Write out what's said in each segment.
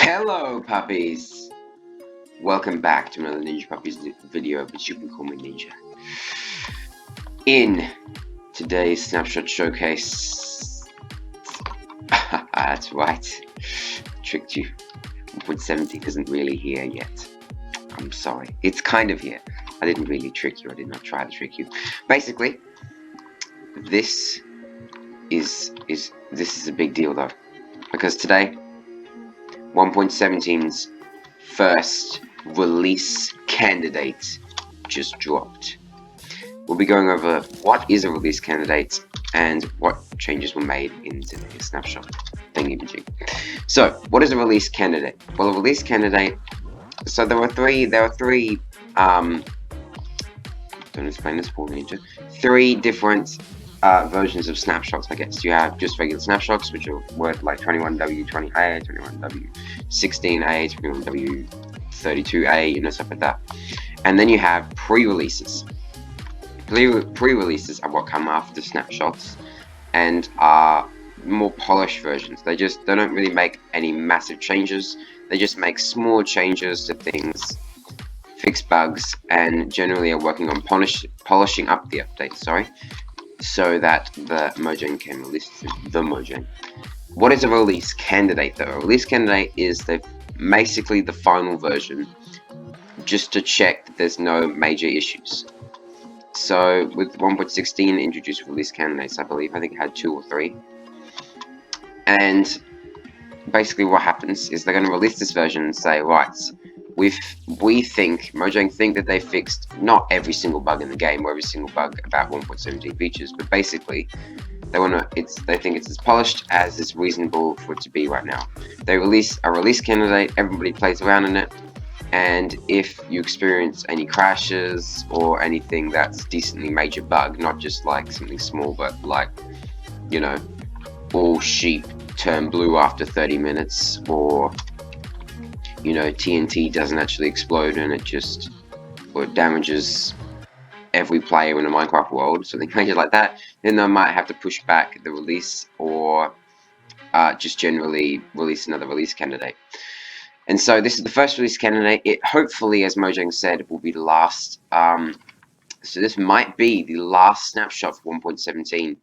Hello puppies! Welcome back to another Ninja Puppies video, but you can call me Ninja. In today's Snapshot Showcase... That's right, tricked you. 1.17 isn't really here yet. I'm sorry. It's kind of here. I didn't really trick you, I did not try to trick you. Basically, this is a big deal though, because today 1.17's first release candidate just dropped. We'll be going over what is a release candidate and what changes were made in today's snapshot thingy-majig. So, what is a release candidate? Well, a release candidate, so there are three don't explain this for Ninja. Three different versions of snapshots, I guess. You have just regular snapshots, which are worth like 21W, 20A, 21W, 16A, 21W, 32A, you know, stuff like that. And then you have pre-releases. Pre-releases are what come after snapshots and are more polished versions. They don't really make any massive changes. They just make small changes to things, fix bugs, and generally are working on polishing up the update, so that the Mojang can release the Mojang. What is a release candidate though? A release candidate is basically the final version, just to check that there's no major issues. So with 1.16 introduced release candidates, I think it had 2 or 3. And basically what happens is they're going to release this version and say, right, Mojang think that they fixed not every single bug in the game or every single bug about 1.17 features, but basically they think it's as polished as is reasonable for it to be right now. They release a release candidate, everybody plays around in it, and if you experience any crashes or anything that's decently major bug, not just like something small, but like, you know, all sheep turn blue after 30 minutes, or you know, TNT doesn't actually explode and it damages every player in a Minecraft world, something major like that, then they might have to push back the release or just generally release another release candidate. And so this is the first release candidate. It hopefully, as Mojang said, will be the last. So this might be the last snapshot for 1.17.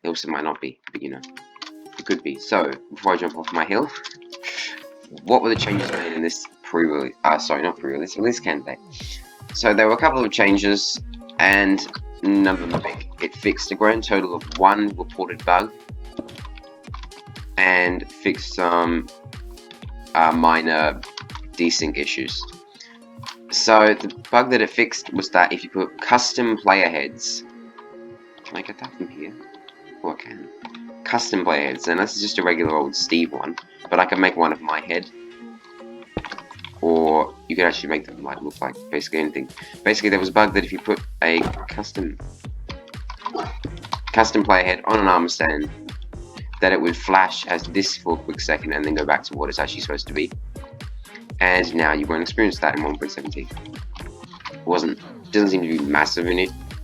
It also might not be, but you know, it could be. So before I jump off my hill, what were the changes made in this release candidate? So there were a couple of changes, and none of them are big. It fixed a grand total of 1 reported bug, and fixed some minor desync issues. So the bug that it fixed was that if you put custom player heads, can I get that from here? Oh, I can. Custom player heads, and this is just a regular old Steve one, but I can make one of my head, or you could actually make them look like basically anything. Basically, there was a bug that if you put a custom player head on an armor stand, that it would flash as this for a quick second and then go back to what it's actually supposed to be. And now you won't experience that in 1.17. Doesn't seem to be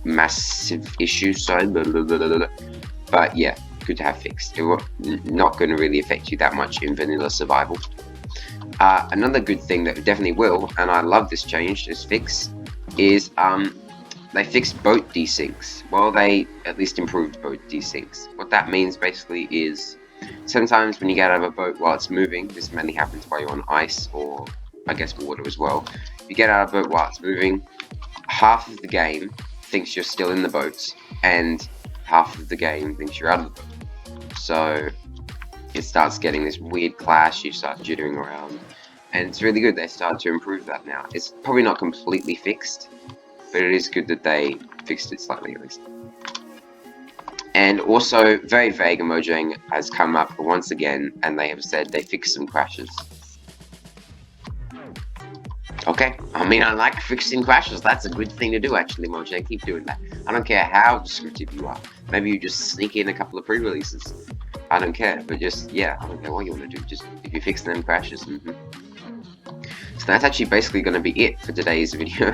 massive issue, but yeah, good to have fixed. It will not going to really affect you that much in vanilla survival. Another good thing that definitely will, and I love this change, this fix, is they fixed boat desyncs. Well, they at least improved boat desyncs. What that means basically is sometimes when you get out of a boat while it's moving, this mainly happens while you're on ice or I guess water as well. You get out of a boat while it's moving, half of the game thinks you're still in the boat and half of the game thinks you're out of the boat. So it starts getting this weird clash, you start jittering around, and it's really good they started to improve that now. It's probably not completely fixed, but it is good that they fixed it slightly at least. And also, very vague, Mojang has come up once again, and they have said they fixed some crashes. Okay, I mean, I like fixing crashes. That's a good thing to do, actually, Mojang. Keep doing that. I don't care how descriptive you are. Maybe you just sneak in a couple of pre-releases. I don't care, but just, yeah, I don't care what you want to do. Just, if you fix them crashes, So that's actually basically going to be it for today's video,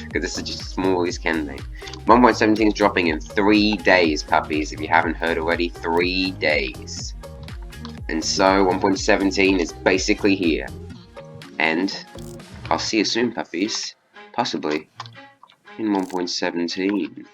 because this is just a small release candidate. 1.17 is dropping in 3 days, puppies. If you haven't heard already, 3 days. And so 1.17 is basically here. And I'll see you soon, puppies. Possibly in 1.17.